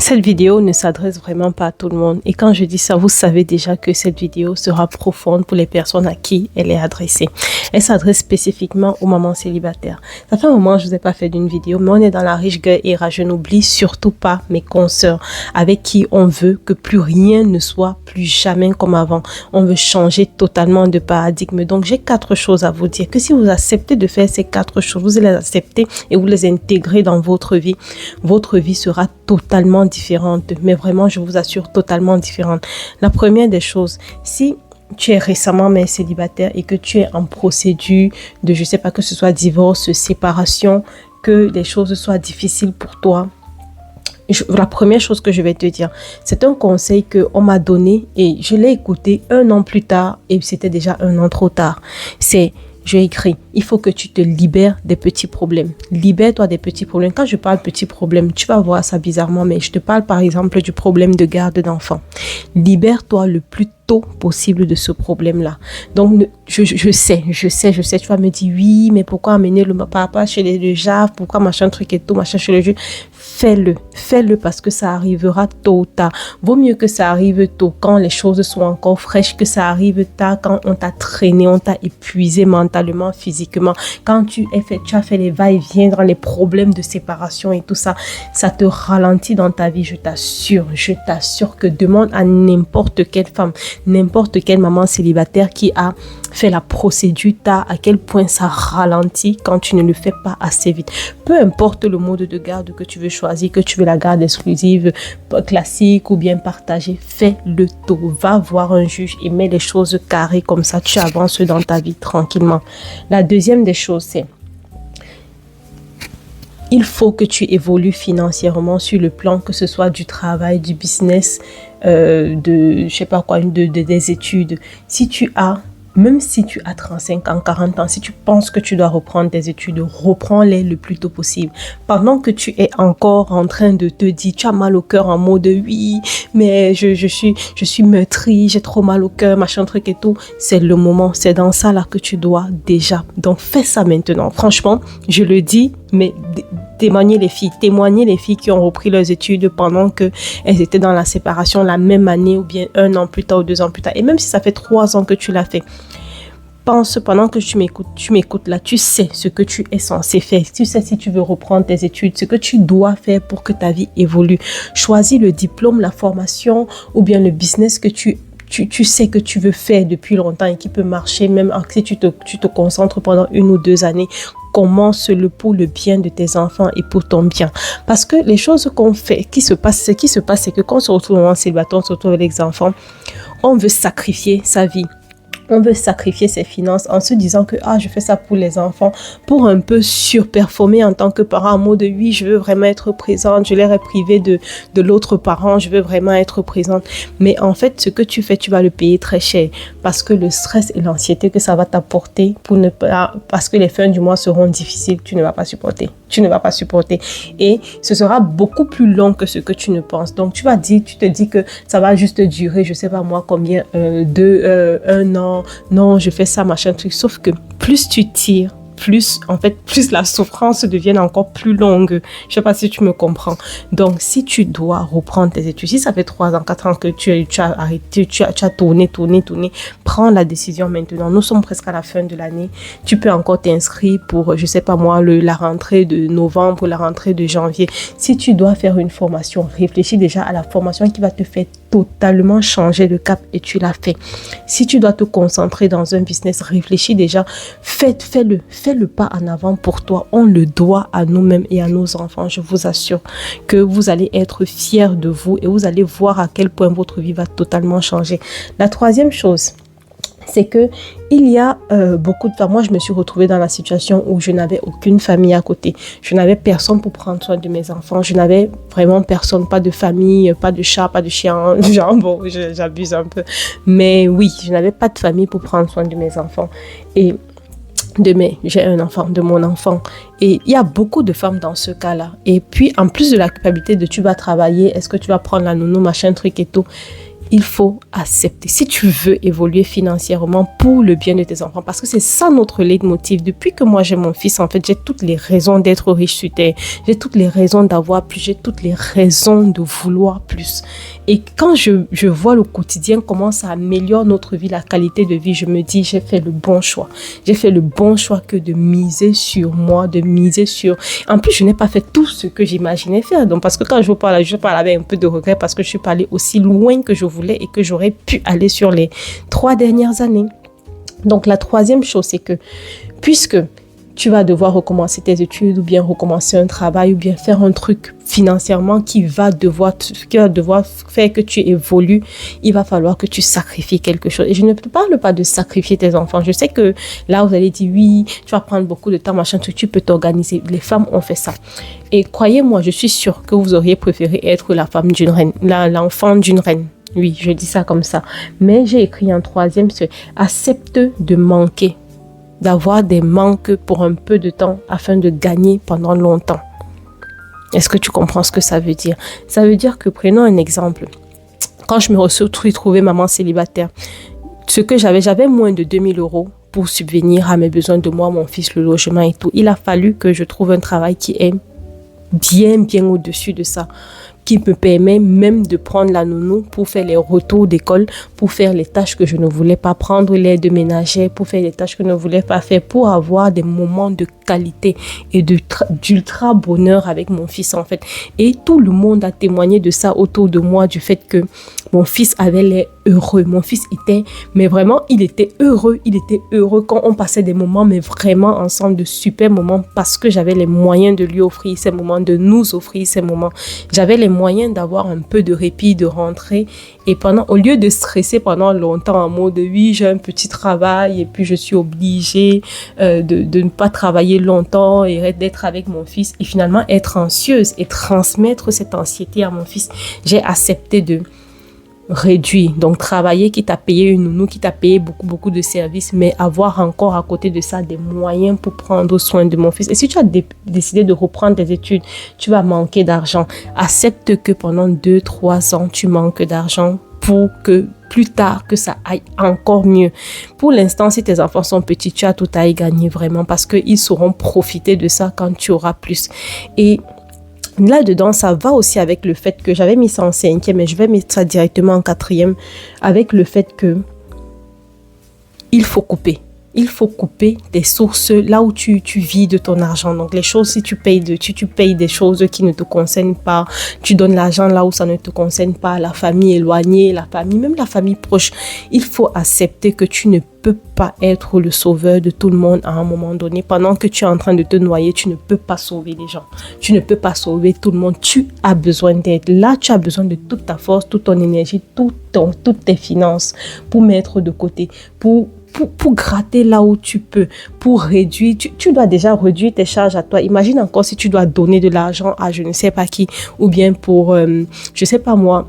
Cette vidéo ne s'adresse vraiment pas à tout le monde. Et quand je dis ça, vous savez déjà que cette vidéo sera profonde pour les personnes à qui elle est adressée. Elle s'adresse spécifiquement aux mamans célibataires. Ça fait un moment que je ne vous ai pas fait d'une vidéo, mais on est dans la riche gueule era. Je n'oublie surtout pas mes consoeurs avec qui on veut que plus rien ne soit plus jamais comme avant. On veut changer totalement de paradigme. Donc, j'ai 4 choses à vous dire. Que si vous acceptez de faire ces 4 choses, vous les acceptez et vous les intégrez dans votre vie sera totalement différente, mais vraiment, je vous assure, totalement différente. La première des choses, si tu es récemment mère célibataire et que tu es en procédure de, je sais pas, que ce soit divorce, séparation, que les choses soient difficiles pour toi, la première chose que je vais te dire, c'est un conseil qu'on m'a donné et je l'ai écouté 1 an plus tard et c'était déjà 1 an trop tard. J'ai écrit, il faut que tu te libères des petits problèmes. Libère-toi des petits problèmes. Quand je parle petits problèmes, tu vas voir ça bizarrement, mais je te parle par exemple du problème de garde d'enfants. Libère-toi le plus tôt possible de ce problème-là. Donc, je sais, tu vas me dire, oui, mais pourquoi amener le papa chez le JAF, pourquoi machin truc et tout, machin chez le juge. Fais-le parce que ça arrivera tôt ou tard. Vaut mieux que ça arrive tôt quand les choses sont encore fraîches, que ça arrive tard quand on t'a traîné, on t'a épuisé mentalement, physiquement. Quand tu as fait les va-et-vient dans les problèmes de séparation et tout ça, ça te ralentit dans ta vie, je t'assure que demande à n'importe quelle femme, n'importe quelle maman célibataire qui a fait la procédure tard, à quel point ça ralentit quand tu ne le fais pas assez vite. Peu importe le mode de garde que tu veux choisir, que tu veux la garde exclusive, classique ou bien partagée, fais-le tôt. Va voir un juge et mets les choses carrées comme ça, tu avances dans ta vie tranquillement. La deuxième des choses, c'est il faut que tu évolues financièrement sur le plan, que ce soit du travail, du business, des études. Même si tu as 35 ans, 40 ans, si tu penses que tu dois reprendre tes études, reprends-les le plus tôt possible. Pendant que tu es encore en train de te dire, tu as mal au cœur en mode oui, mais je suis meurtrie, j'ai trop mal au cœur, machin truc et tout. C'est le moment, c'est dans ça là que tu dois déjà. Donc fais ça maintenant. Franchement, je le dis, mais témoignez les filles qui ont repris leurs études pendant qu'elles étaient dans la séparation la même année ou bien 1 an plus tard ou 2 ans plus tard. Et même si ça fait 3 ans que tu l'as fait, pense pendant que tu m'écoutes là, tu sais ce que tu es censé faire. Tu sais si tu veux reprendre tes études, ce que tu dois faire pour que ta vie évolue. Choisis le diplôme, la formation ou bien le business que tu sais que tu veux faire depuis longtemps et qui peut marcher même si tu te concentres pendant 1 ou 2 années. Commence-le pour le bien de tes enfants et pour ton bien. Parce que les choses qu'on fait, ce qui se passe, c'est que quand on se retrouve en célibataire, on se retrouve avec les enfants, on veut sacrifier sa vie. On veut sacrifier ses finances en se disant que je fais ça pour les enfants, pour un peu surperformer en tant que parent en mode oui, je veux vraiment être présente, je leur ai privé de l'autre parent, je veux vraiment être présente. Mais en fait, ce que tu fais, tu vas le payer très cher parce que le stress et l'anxiété que ça va t'apporter parce que les fins du mois seront difficiles, tu ne vas pas supporter. Et ce sera beaucoup plus long que ce que tu ne penses. Donc, tu te dis que ça va juste durer, je sais pas moi combien, 1 an. Non, je fais ça, machin truc. Sauf que plus tu tires, plus la souffrance devient encore plus longue. Je sais pas si tu me comprends. Donc, si tu dois reprendre tes études, si ça fait 3 ans, 4 ans que tu as arrêté, tu as tourné, prends la décision maintenant. Nous sommes presque à la fin de l'année. Tu peux encore t'inscrire pour, je sais pas moi, la rentrée de novembre, la rentrée de janvier. Si tu dois faire une formation, réfléchis déjà à la formation qui va te faire totalement changer de cap et tu l'as fait. Si tu dois te concentrer dans un business, réfléchis déjà, fais le pas en avant pour toi. On le doit à nous-mêmes et à nos enfants. Je vous assure que vous allez être fiers de vous et vous allez voir à quel point votre vie va totalement changer. La troisième chose, c'est que il y a beaucoup de femmes. Moi, je me suis retrouvée dans la situation où je n'avais aucune famille à côté. Je n'avais personne pour prendre soin de mes enfants. Je n'avais vraiment personne, pas de famille, pas de chat, pas de chien. Genre, bon, j'abuse un peu. Mais oui, je n'avais pas de famille pour prendre soin de mes enfants. Et j'ai un enfant, de mon enfant. Et il y a beaucoup de femmes dans ce cas-là. Et puis, en plus de la culpabilité de tu vas travailler, est-ce que tu vas prendre la nounou, machin, truc et tout. il faut accepter. Si tu veux évoluer financièrement pour le bien de tes enfants, parce que c'est ça notre leitmotiv. Depuis que moi j'ai mon fils, en fait, j'ai toutes les raisons d'être riche sur terre. J'ai toutes les raisons d'avoir plus. J'ai toutes les raisons de vouloir plus. Et quand je vois le quotidien, comment ça améliore notre vie, la qualité de vie, je me dis, j'ai fait le bon choix. J'ai fait le bon choix que de miser sur moi, de miser sur... En plus, je n'ai pas fait tout ce que j'imaginais faire. Donc, parce que quand je parle avec un peu de regret parce que je suis pas allée aussi loin que je voulais et que j'aurais pu aller sur les 3 dernières années. Donc, la troisième chose, c'est que puisque tu vas devoir recommencer tes études ou bien recommencer un travail ou bien faire un truc financièrement qui va devoir faire que tu évolues, il va falloir que tu sacrifies quelque chose. Et je ne parle pas de sacrifier tes enfants. Je sais que là, vous allez dire, oui, tu vas prendre beaucoup de temps, machin, tu peux t'organiser. Les femmes ont fait ça. Et croyez-moi, je suis sûre que vous auriez préféré être la femme d'une reine, l'enfant d'une reine. Oui, je dis ça comme ça. Mais j'ai écrit en troisième, c'est accepte de manquer, d'avoir des manques pour un peu de temps afin de gagner pendant longtemps. Est-ce que tu comprends ce que ça veut dire? Ça veut dire que, prenons un exemple. Quand je me suis retrouvée maman célibataire, ce que j'avais moins de 2000 € pour subvenir à mes besoins de moi, mon fils, le logement et tout. Il a fallu que je trouve un travail qui est bien au-dessus de ça, qui me permet même de prendre la nounou pour faire les retours d'école, pour faire les tâches que je ne voulais pas prendre, l'aide ménagère, pour faire les tâches que je ne voulais pas faire, pour avoir des moments de qualité et d'ultra bonheur avec mon fils en fait. Et tout le monde a témoigné de ça autour de moi, du fait que mon fils avait l'air heureux. Mon fils était, mais vraiment, il était heureux. Il était heureux quand on passait des moments, mais vraiment ensemble, de super moments, parce que j'avais les moyens de lui offrir ces moments, de nous offrir ces moments. J'avais les moyens d'avoir un peu de répit, de rentrer. Et au lieu de stresser pendant longtemps en mode, oui, j'ai un petit travail et puis je suis obligée de ne pas travailler longtemps et d'être avec mon fils. Et finalement, être anxieuse et transmettre cette anxiété à mon fils. J'ai accepté de réduit. Donc, travailler qui t'a payé une nounou, qui t'a payé beaucoup de services, mais avoir encore à côté de ça des moyens pour prendre soin de mon fils. Et si tu as décidé de reprendre tes études, tu vas manquer d'argent. Accepte que pendant 2-3 ans, tu manques d'argent pour que plus tard, que ça aille encore mieux. Pour l'instant, si tes enfants sont petits, tu as tout à y gagner vraiment parce qu'ils sauront profiter de ça quand tu auras plus. Et là-dedans, ça va aussi avec le fait que j'avais mis ça en 5e, mais je vais mettre ça directement en 4e, avec le fait que il faut couper. Il faut couper des sources là où tu vis de ton argent. Donc, les choses, si tu payes des choses qui ne te concernent pas, tu donnes l'argent là où ça ne te concerne pas, la famille éloignée, même la famille proche, il faut accepter que tu ne peux pas être le sauveur de tout le monde à un moment donné. Pendant que tu es en train de te noyer, tu ne peux pas sauver les gens. Tu ne peux pas sauver tout le monde. Tu as besoin d'aide. Là, tu as besoin de toute ta force, toute ton énergie, toutes tes finances pour mettre de côté, pour gratter là où tu peux, pour réduire. Tu dois déjà réduire tes charges à toi. Imagine encore si tu dois donner de l'argent à je ne sais pas qui, ou bien pour, je sais pas moi,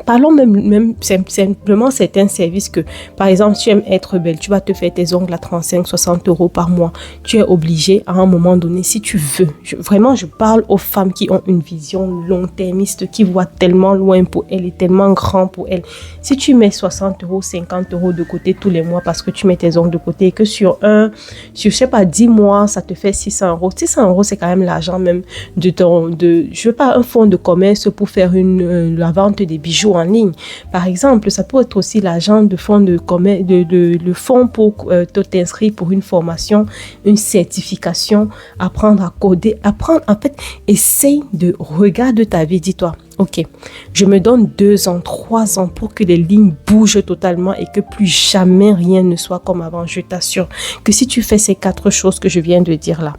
parlons même simplement certains services que, par exemple, si tu aimes être belle, tu vas te faire tes ongles à 35-60 € par mois. Tu es obligé à un moment donné, si tu veux. Vraiment, je parle aux femmes qui ont une vision long-termiste, qui voient tellement loin pour elles et tellement grand pour elles. Si tu mets 60 €, 50 € de côté tous les mois parce que tu mets tes ongles de côté et que sur je sais pas, 10 mois, ça te fait 600 €. 600 €, c'est quand même l'argent même je veux pas un fonds de commerce pour faire la vente des bijoux en ligne. Par exemple, ça peut être aussi l'argent de fonds de commerce, le fonds pour t'inscrire pour une formation, une certification, apprendre à coder, en fait, essaye de regarder ta vie, dis-toi. Ok, je me donne 2 ans, 3 ans pour que les lignes bougent totalement et que plus jamais rien ne soit comme avant. Je t'assure que si tu fais ces 4 choses que je viens de dire là,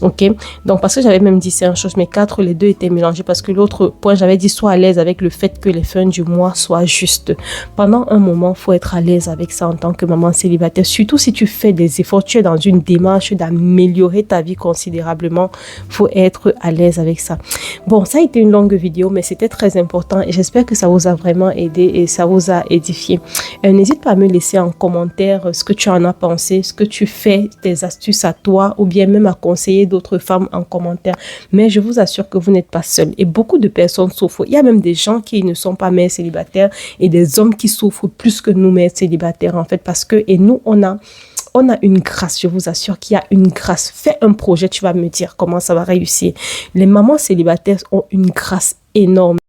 ok, donc parce que j'avais même dit 5 choses, mais 4, les 2 étaient mélangés parce que l'autre point, j'avais dit sois à l'aise avec le fait que les fins du mois soient justes. Pendant un moment, il faut être à l'aise avec ça en tant que maman célibataire, surtout si tu fais des efforts, tu es dans une démarche d'améliorer ta vie considérablement, il faut être à l'aise avec ça. Bon, ça a été une longue vidéo, mais c'était très important et j'espère que ça vous a vraiment aidé et ça vous a édifié. N'hésite pas à me laisser en commentaire ce que tu en as pensé, ce que tu fais, tes astuces à toi ou bien même à conseiller d'autres femmes en commentaire. Mais je vous assure que vous n'êtes pas seul. Et beaucoup de personnes souffrent. Il y a même des gens qui ne sont pas mères célibataires et des hommes qui souffrent plus que nous, mères célibataires, en fait. Parce que, et nous, on a une grâce, je vous assure qu'il y a une grâce. Fais un projet, tu vas me dire comment ça va réussir. Les mamans célibataires ont une grâce énorme.